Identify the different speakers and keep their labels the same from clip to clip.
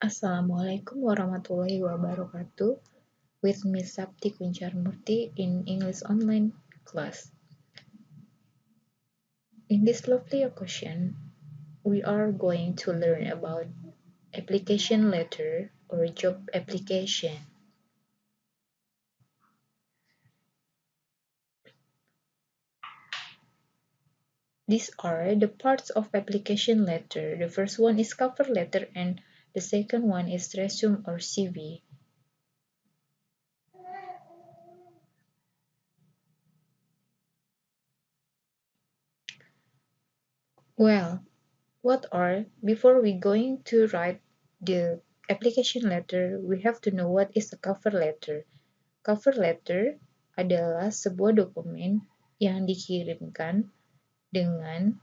Speaker 1: Assalamualaikum warahmatullahi wabarakatuh. With Miss Sapti Kuncarmurti in English online class. In this lovely occasion, we are going to learn about application letter or job application. These are the parts of application letter. The first one is cover letter and the second one is resume or CV. Well, before we going to write the application letter, we have to know what is a cover letter. Cover letter adalah sebuah dokumen yang dikirimkan dengan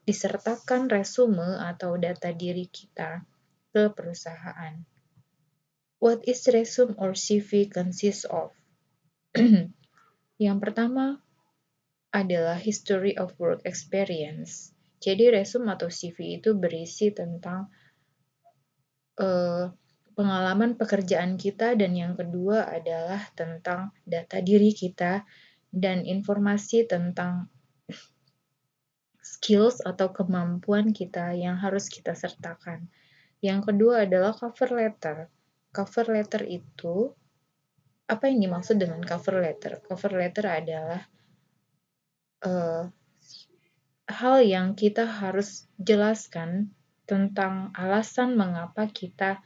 Speaker 1: disertakan resume atau data diri kita ke perusahaan. What is resume or CV consists of? Yang pertama adalah history of work experience. Jadi resume atau CV itu berisi tentang pengalaman pekerjaan kita, dan yang kedua adalah tentang data diri kita dan informasi tentang skills atau kemampuan kita yang harus kita sertakan. Yang kedua adalah cover letter. Cover letter itu, apa yang dimaksud dengan cover letter? Cover letter adalah hal yang kita harus jelaskan tentang alasan mengapa kita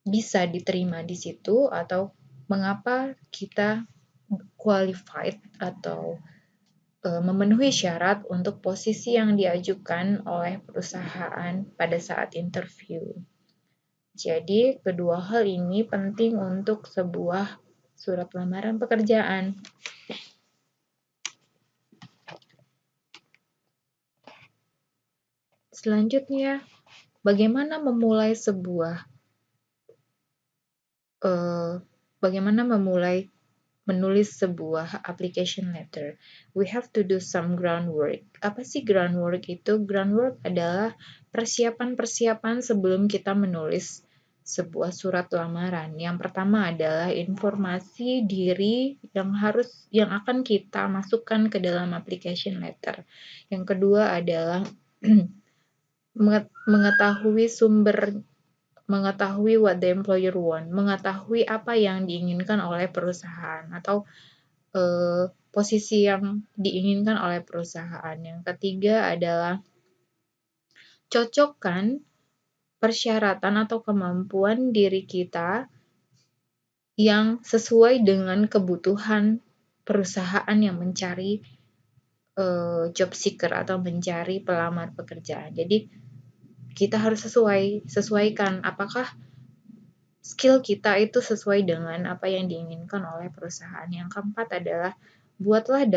Speaker 1: bisa diterima di situ atau mengapa kita qualified atau memenuhi syarat untuk posisi yang diajukan oleh perusahaan pada saat interview. Jadi, kedua hal ini penting untuk sebuah surat lamaran pekerjaan. Selanjutnya, bagaimana memulai menulis sebuah application letter? We have to do some groundwork. Apa sih groundwork itu? Groundwork adalah persiapan-persiapan sebelum kita menulis sebuah surat lamaran. Yang pertama adalah informasi diri yang akan kita masukkan ke dalam application letter. Yang kedua adalah mengetahui what the employer want, mengetahui apa yang diinginkan oleh perusahaan atau posisi yang diinginkan oleh perusahaan. Yang ketiga adalah cocokkan persyaratan atau kemampuan diri kita yang sesuai dengan kebutuhan perusahaan yang mencari job seeker atau mencari pelamar pekerjaan. Jadi kita harus sesuaikan apakah skill kita itu sesuai dengan apa yang diinginkan oleh perusahaan. Yang keempat adalah buatlah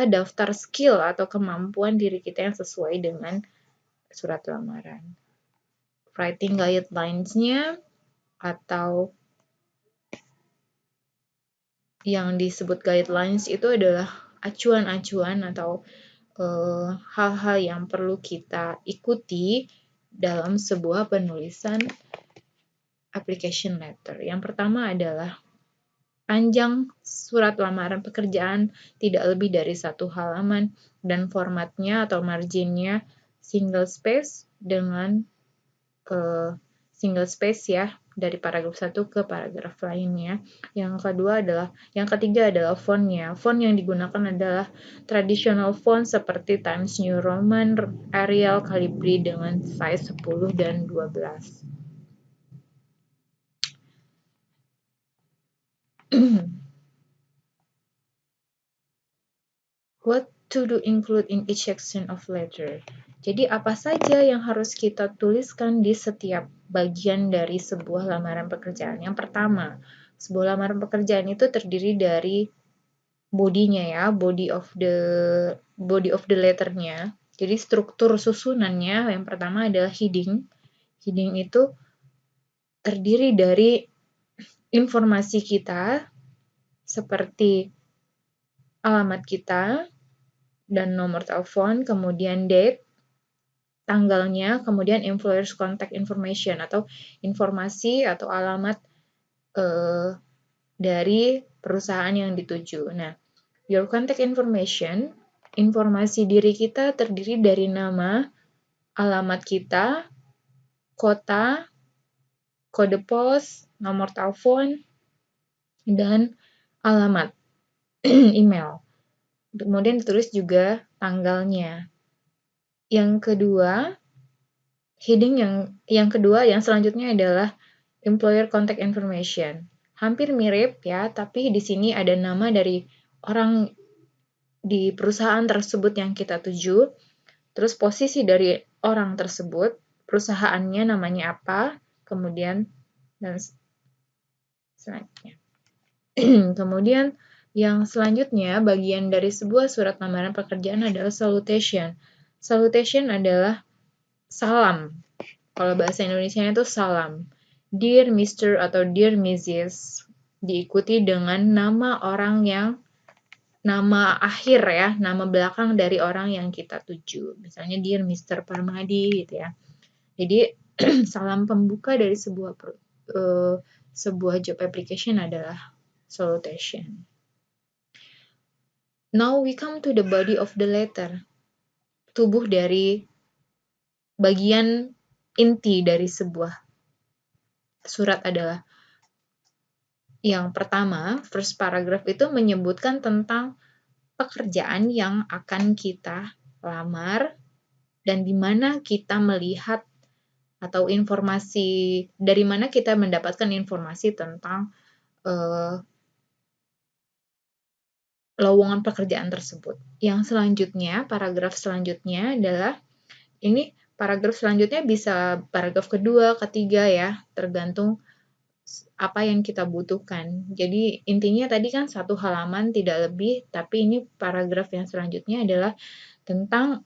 Speaker 1: daftar skill atau kemampuan diri kita yang sesuai dengan surat lamaran. Writing guidelines-nya atau yang disebut guidelines itu adalah acuan-acuan atau hal-hal yang perlu kita ikuti dalam sebuah penulisan application letter. Yang pertama adalah panjang surat lamaran pekerjaan tidak lebih dari 1 halaman dan formatnya atau marginnya single space dengan single space ya, dari paragraf 1 ke paragraf lainnya. Yang ketiga adalah fontnya. Font yang digunakan adalah traditional font seperti Times New Roman, Arial, Calibri dengan size 10 dan 12. What to do include in each section of letter. Jadi apa saja yang harus kita tuliskan di setiap bagian dari sebuah lamaran pekerjaan. Yang pertama, sebuah lamaran pekerjaan itu terdiri dari bodinya ya, body of the letternya. Jadi struktur susunannya yang pertama adalah heading. Heading itu terdiri dari informasi kita seperti alamat kita dan nomor telepon, kemudian date, tanggalnya, kemudian employer's contact information atau informasi atau alamat dari perusahaan yang dituju. Nah, your contact information, informasi diri kita terdiri dari nama, alamat kita, kota, kode pos, nomor telepon, dan alamat email. Kemudian ditulis juga tanggalnya. Yang kedua, heading yang kedua, yang selanjutnya adalah employer contact information. Hampir mirip ya, tapi di sini ada nama dari orang di perusahaan tersebut yang kita tuju, terus posisi dari orang tersebut, perusahaannya namanya apa, kemudian dan selanjutnya. Kemudian yang selanjutnya, bagian dari sebuah surat lamaran pekerjaan adalah salutation. Salutation adalah salam. Kalau bahasa Indonesia itu salam. Dear Mr. atau Dear Mrs. diikuti dengan nama orang yang nama akhir ya, nama belakang dari orang yang kita tuju. Misalnya Dear Mr. Parmadi gitu ya. Jadi salam pembuka dari sebuah job application adalah salutation. Now we come to the body of the letter. Tubuh dari bagian inti dari sebuah surat adalah yang pertama, first paragraph itu menyebutkan tentang pekerjaan yang akan kita lamar dan di mana kita melihat atau informasi, dari mana kita mendapatkan informasi tentang lowongan pekerjaan tersebut. Yang selanjutnya, paragraf selanjutnya adalah, ini paragraf selanjutnya bisa paragraf kedua, ketiga ya, tergantung apa yang kita butuhkan. Jadi intinya tadi kan satu halaman tidak lebih, tapi ini paragraf yang selanjutnya adalah tentang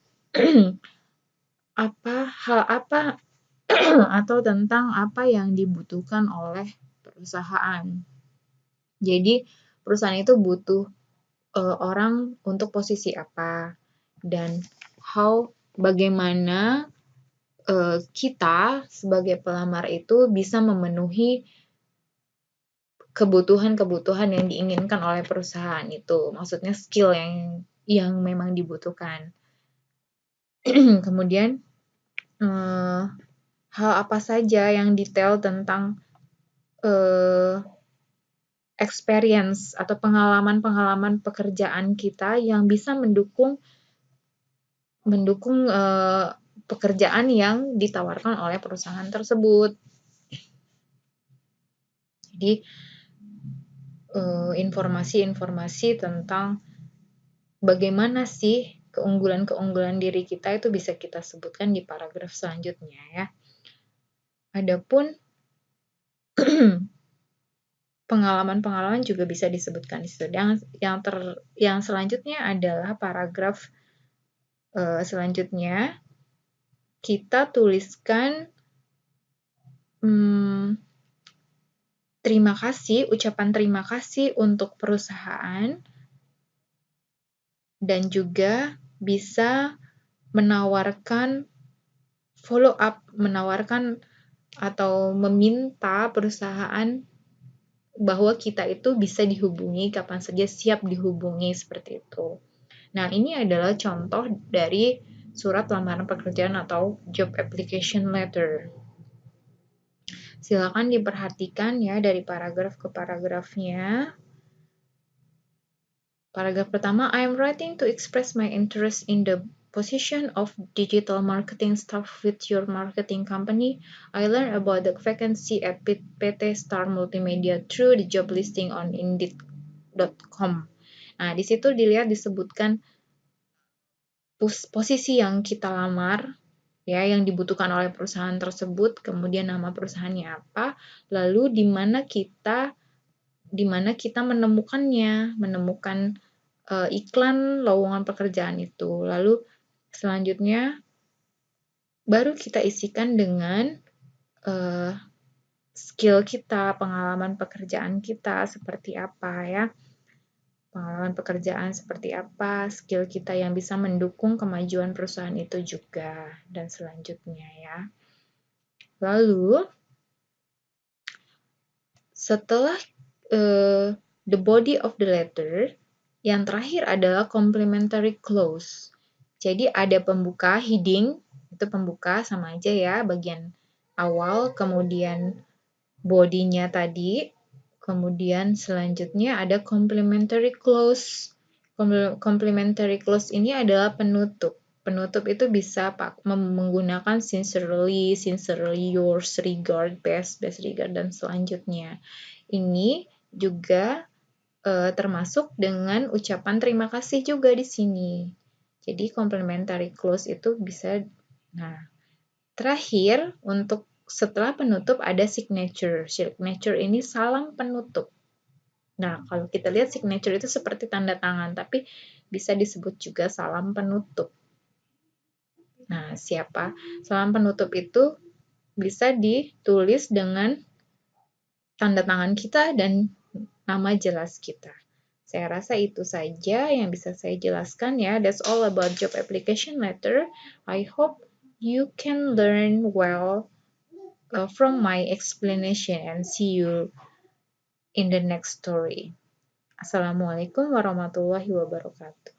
Speaker 1: hal apa atau tentang apa yang dibutuhkan oleh perusahaan. Jadi perusahaan itu butuh orang untuk posisi apa dan bagaimana kita sebagai pelamar itu bisa memenuhi kebutuhan-kebutuhan yang diinginkan oleh perusahaan itu. Maksudnya skill yang memang dibutuhkan. Kemudian hal apa saja yang detail tentang experience atau pengalaman-pengalaman pekerjaan kita yang bisa mendukung pekerjaan yang ditawarkan oleh perusahaan tersebut. Jadi informasi-informasi tentang bagaimana sih keunggulan-keunggulan diri kita itu bisa kita sebutkan di paragraf selanjutnya ya. Adapun pengalaman-pengalaman juga bisa disebutkan di situ. Yang selanjutnya adalah paragraf selanjutnya kita tuliskan ucapan terima kasih untuk perusahaan dan juga bisa menawarkan follow up, menawarkan atau meminta perusahaan bahwa kita itu bisa dihubungi kapan saja, siap dihubungi seperti itu. Nah, ini adalah contoh dari surat lamaran pekerjaan atau job application letter. Silakan diperhatikan ya dari paragraf ke paragrafnya. Paragraf pertama, I am writing to express my interest in the position of digital marketing staff with your marketing company. I learned about the vacancy at PT Star Multimedia through the job listing on Indeed.com. Nah, di situ disebutkan posisi yang kita lamar, ya, yang dibutuhkan oleh perusahaan tersebut, kemudian nama perusahaannya apa, lalu di mana kita menemukan iklan lowongan pekerjaan itu. Lalu selanjutnya baru kita isikan dengan skill kita, pengalaman pekerjaan kita seperti apa ya. pengalaman pekerjaan seperti apa, skill kita yang bisa mendukung kemajuan perusahaan itu juga, dan selanjutnya ya. Lalu, setelah the body of the letter, yang terakhir adalah complementary clause. Jadi ada pembuka, heading, itu pembuka sama aja ya, bagian awal, kemudian body-nya tadi, kemudian selanjutnya ada complementary clause. Complementary clause ini adalah penutup. Penutup itu bisa menggunakan sincerely, sincerely yours, regard, best regard, dan selanjutnya. Ini juga termasuk dengan ucapan terima kasih juga di sini. Jadi complementary clause itu bisa. Nah, terakhir untuk setelah penutup ada signature. Signature ini salam penutup. Nah, kalau kita lihat signature itu seperti tanda tangan, tapi bisa disebut juga salam penutup. Nah, siapa? Salam penutup itu bisa ditulis dengan tanda tangan kita dan nama jelas kita. Saya rasa itu saja yang bisa saya jelaskan ya. That's all about job application letter. I hope you can learn well from my explanation and see you in the next story. Assalamualaikum warahmatullahi wabarakatuh.